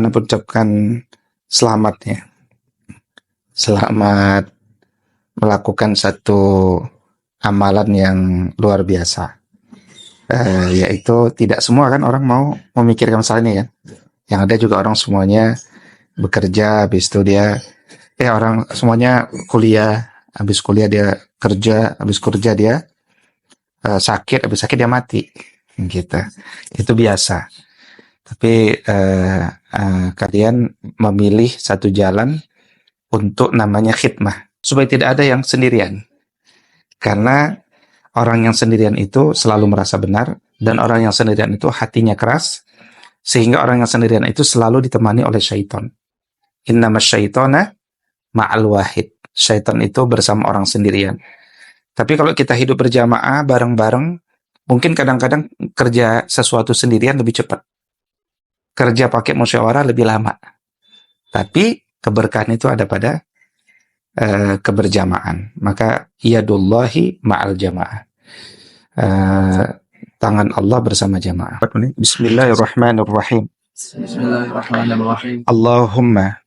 Ana ucapkan selamat ya. Selamat melakukan satu amalan yang luar biasa. Yaitu tidak semua kan orang mau memikirkan masalah ini kan. Yang ada juga orang semuanya bekerja, habis itu dia orang semuanya kuliah, habis kuliah dia kerja, habis kerja dia sakit, habis sakit dia mati gitu. Itu biasa. Tapi kalian memilih satu jalan untuk namanya khidmah, supaya tidak ada yang sendirian. Karena orang yang sendirian itu selalu merasa benar, dan orang yang sendirian itu hatinya keras, sehingga orang yang sendirian itu selalu ditemani oleh syaitan. Innamas syaitana ma'al wahid. Syaitan itu bersama orang sendirian. Tapi kalau kita hidup berjamaah, bareng-bareng, mungkin kadang-kadang kerja sesuatu sendirian lebih cepat. Kerja pakai musyawarah lebih lama. Tapi keberkahan itu ada pada keberjamaah. Maka yadullahi ma'al jamaah. Tangan Allah bersama jamaah. Bismillahirrahmanirrahim. Bismillahirrahmanirrahim. Allahumma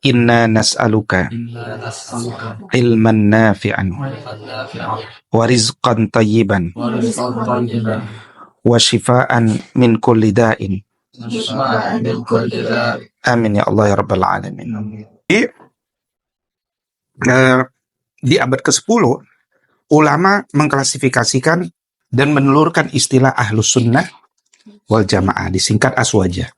inna nas'aluka ilman nafi'an wa rizqan tayyiban wa shifaan min kulli da'in. Amin ya Allah ya Rabbal Alamin. Di abad ke-10 ulama mengklasifikasikan dan menelurkan istilah ahlus sunnah wal jamaah, disingkat aswaja.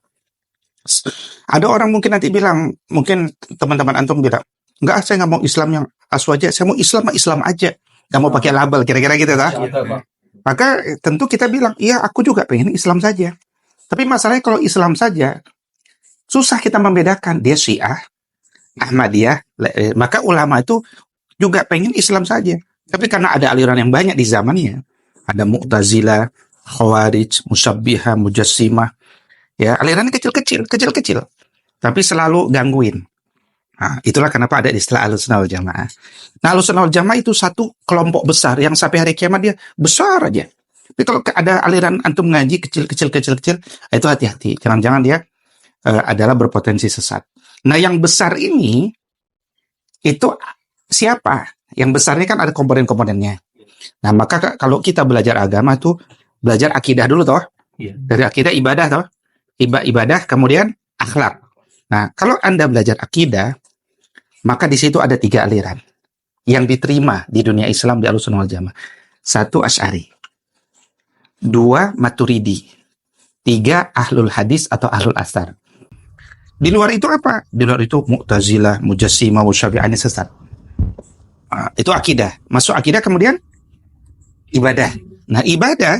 Ada orang mungkin nanti bilang, mungkin teman-teman antum bilang, enggak, saya nggak mau Islam yang aswaja, saya mau Islam aja, nggak mau pakai label, kira-kira gitu kan? Maka tentu kita bilang, iya aku juga pengen Islam saja. Tapi masalahnya kalau Islam saja, susah kita membedakan, dia Syiah, Ahmadiyah, maka ulama itu juga pengen Islam saja. Tapi karena ada aliran yang banyak di zamannya, ada Mu'tazilah, Khawarij, Musyabbihah, Mujassimah, ya alirannya kecil-kecil, tapi selalu gangguin. Nah, itulah kenapa ada istilah Ahlussunnah wal Jamaah. Nah, Ahlussunnah wal Jamaah itu satu kelompok besar yang sampai hari kiamat dia besar aja. Tapi kalau ada aliran antum ngaji kecil, itu hati-hati. Jangan-jangan dia adalah berpotensi sesat. Nah, yang besar ini itu siapa? Yang besar ini kan ada komponen-komponennya. Nah, maka kalau kita belajar agama tuh belajar akidah dulu toh. Dari akidah ibadah toh. Ibadah kemudian akhlak. Nah, kalau Anda belajar akidah, maka di situ ada 3 aliran yang diterima di dunia Islam di Ahlussunnah wal Jamaah. 1 Asy'ari, 2 Maturidi, 3 Ahlul Hadis atau Ahlul Athar. Di luar itu apa? Di luar itu Mu'tazilah, Mujassimah, Wasyafi'ah, ini sesat. Itu akidah. Masuk akidah kemudian ibadah. Nah, ibadah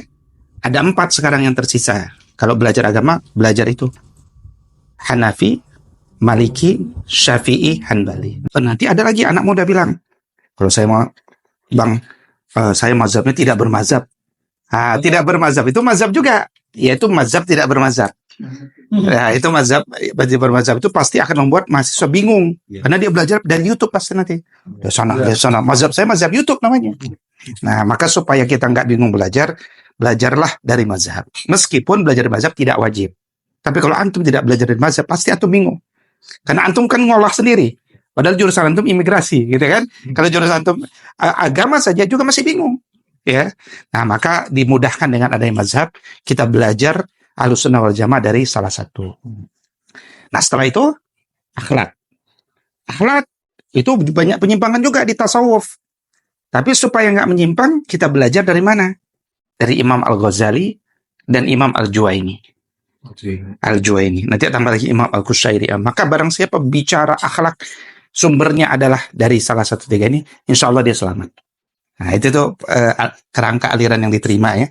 ada 4 sekarang yang tersisa. Kalau belajar agama, belajar itu Hanafi, Maliki, Syafi'i, Hanbali. Nanti ada lagi anak muda bilang, kalau saya mau, Bang, saya mazhabnya tidak bermazhab. Tidak bermazhab, itu mazhab juga. Yaitu mazhab tidak bermazhab. Nah, itu mazhab bermazhab itu pasti akan membuat mahasiswa bingung. Karena dia belajar dari YouTube pasti nanti. Dari sana. Mazhab saya mazhab YouTube namanya. Nah, maka supaya kita nggak bingung belajarlah dari mazhab. Meskipun belajar mazhab tidak wajib. Tapi kalau antum tidak belajar dari mazhab, pasti antum bingung. Karena antum kan ngolah sendiri. Padahal jurusan antum imigrasi, gitu kan? Kalau jurusan antum agama saja juga masih bingung. Ya. Nah, maka dimudahkan dengan adanya mazhab, kita belajar Ahlussunnah wal Jamaah dari salah satu. Nah, setelah itu akhlak. Akhlak itu banyak penyimpangan juga di tasawuf. Tapi supaya nggak menyimpang, kita belajar dari mana? Dari Imam Al-Ghazali dan Imam Al-Juwaini. Nanti tambah lagi Imam Al-Qushairi. Maka barang siapa bicara akhlak, sumbernya adalah dari salah satu 3 ini, insya Allah dia selamat. Nah, itu tuh kerangka aliran yang diterima ya.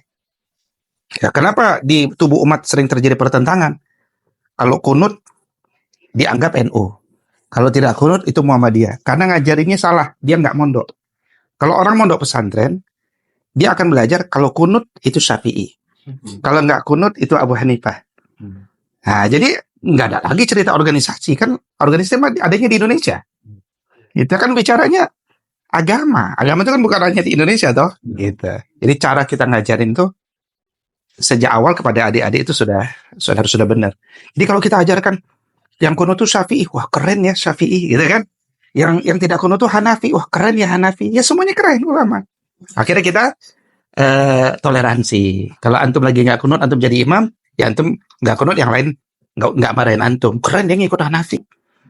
Ya, kenapa di tubuh umat sering terjadi pertentangan? Kalau kunut dianggap NU, kalau tidak kunut itu Muhammadiyah. Karena ngajarinnya salah, dia nggak mondok. Kalau orang mondok pesantren, dia akan belajar kalau kunut itu Syafi'i, kalau nggak kunut itu Abu Hanifah. Nah, jadi nggak ada lagi cerita organisasi, kan organisasi adanya di Indonesia. Itu kan bicaranya agama. Agama itu kan bukan hanya di Indonesia toh. Gitu. Jadi cara kita ngajarin tuh sejak awal kepada adik-adik itu sudah benar. Jadi kalau kita ajarkan yang kunut tuh Syafi'i, wah keren ya Syafi'i, gitu kan? Yang tidak kunut tuh Hanafi, wah keren ya Hanafi. Ya semuanya keren ulama. Akhirnya kita toleransi. Kalau antum lagi nggak kunut, antum jadi imam, ya antum nggak kunut, yang lain nggak marahin antum. Keren dia ngikut Hanafi.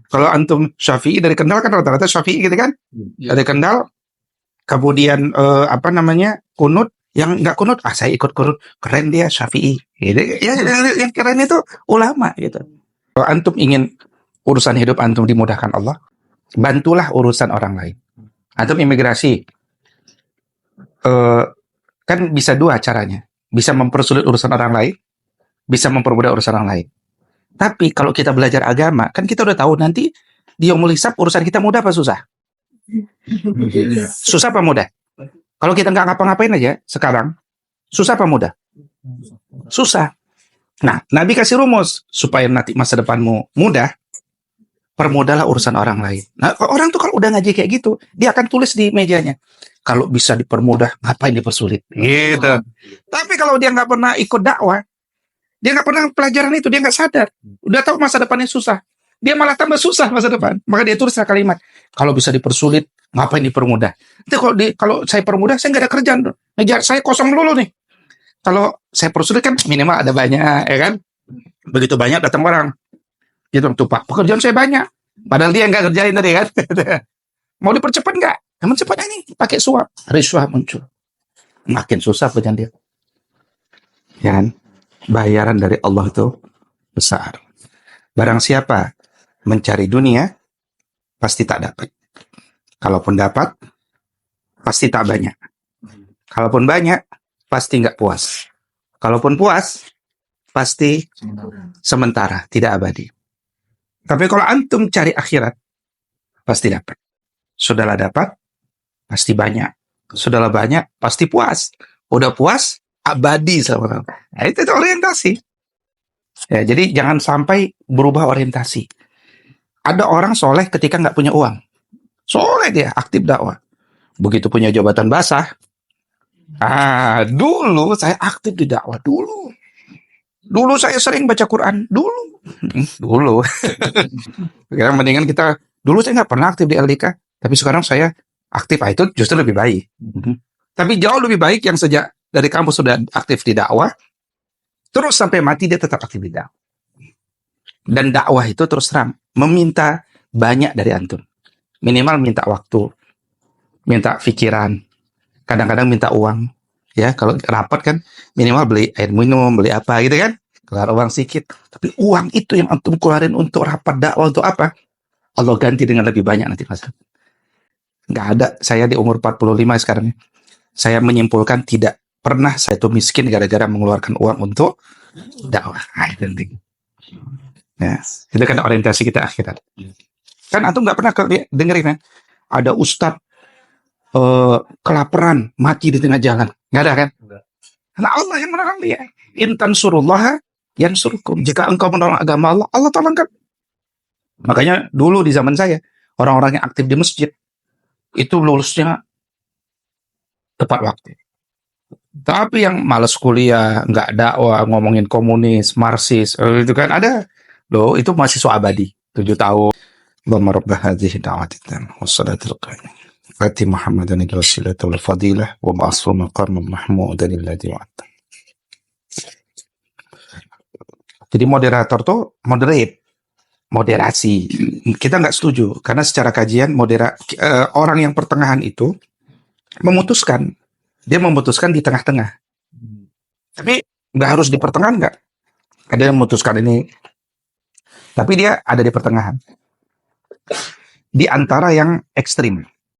Kalau antum Syafi'i dari Kendal kan rata-rata Syafi'i gitu kan? Dari Kendal, kemudian kunut, yang nggak kunut, saya ikut kunut, keren dia Syafi'i. Gitu. Yang keren itu ulama gitu. Kalau antum ingin urusan hidup antum dimudahkan Allah, bantulah urusan orang lain. Antum imigrasi, kan bisa dua caranya. Bisa mempersulit urusan orang lain, bisa mempermudah urusan orang lain. Tapi kalau kita belajar agama, kan kita udah tahu nanti di yaumul hisab urusan kita mudah apa susah? Susah apa mudah? Kalau kita nggak ngapa-ngapain aja sekarang, susah apa mudah? Susah. Nah, Nabi kasih rumus supaya nanti masa depanmu mudah, permudahlah urusan orang lain. Nah, orang tuh kalau udah ngaji kayak gitu, dia akan tulis di mejanya, kalau bisa dipermudah, ngapain dipersulit? Gitu. Tapi kalau dia nggak pernah ikut dakwah, dia nggak pernah pelajaran itu, dia nggak sadar. Udah tahu masa depannya susah, dia malah tambah susah masa depan. Maka dia tulis kalimat, kalau bisa dipersulit, ngapain dipermudah? Itu kalau saya permudah, saya nggak ada kerjaan. Ngejar saya kosong dulu nih. Kalau saya persulit kan minimal ada banyak, ya kan? Begitu banyak datang orang, gitu tuh Pak, pekerjaan saya banyak. Padahal dia nggak kerjain tadi kan? Mau dipercepat nggak? Namun cepatnya nih pakai suap, risuah muncul, makin susah pekerjaan dia. Ya kan? Bayaran dari Allah itu besar. Barang siapa mencari dunia, pasti tak dapat. Kalaupun dapat, pasti tak banyak. Kalaupun banyak, pasti nggak puas. Kalaupun puas, pasti sementara, tidak abadi. Tapi kalau antum cari akhirat, pasti dapat. Sudahlah dapat, pasti banyak. Sudahlah banyak, pasti puas. Udah puas, abadi sama. Nah, itu orientasi. Ya, jadi jangan sampai berubah orientasi. Ada orang soleh ketika nggak punya uang. Soleh dia, aktif dakwah. Begitu punya jabatan basah, dulu saya aktif di dakwah, dulu saya sering baca Quran, dulu. Sekarang mendingan kita, dulu saya nggak pernah aktif di LDK, tapi sekarang saya aktif, itu justru lebih baik. Tapi jauh lebih baik yang sejak dari kampus sudah aktif di dakwah, terus sampai mati dia tetap aktif di dakwah. Dan dakwah itu terus terang meminta banyak dari antum. Minimal minta waktu, minta pikiran, kadang-kadang minta uang. Ya, kalau rapat kan minimal beli air minum, beli apa gitu kan. Keluar uang sedikit. Tapi uang itu yang antum keluarin untuk rapat dakwah untuk apa? Allah ganti dengan lebih banyak nanti masa. Nggak ada. Saya di umur 45 sekarang. Saya menyimpulkan tidak pernah saya itu miskin gara-gara mengeluarkan uang untuk dakwah. Itu penting. Ya, itu kan orientasi kita akhirat. Kan antum nggak pernah dengerin kan? Ada ustadz kelaparan mati di tengah jalan, nggak ada kan? Karena Allah yang menolong dia. Intan surullah yang surukum. Jika engkau menolong agama Allah, Allah tolongkan. Makanya dulu di zaman saya, orang-orang yang aktif di masjid itu lulusnya tepat waktu. Tapi yang malas kuliah, nggak dakwah, ngomongin komunis, marxis, itu kan ada. Loh, itu mahasiswa abadi 7 tahun. Allahumma rabbah hadhihi da'watitan wassalatul qaimah. Fatih Muhammadan al-wasilata wal fadilah wa ba'athu maqaman mahmudan alladhi wa'ata. Jadi moderator tuh moderasi. Kita nggak setuju karena secara kajian orang yang pertengahan itu memutuskan di tengah-tengah. Tapi nggak harus di pertengahan, nggak. Ada yang memutuskan ini, tapi dia ada di pertengahan. Di antara yang ekstrim.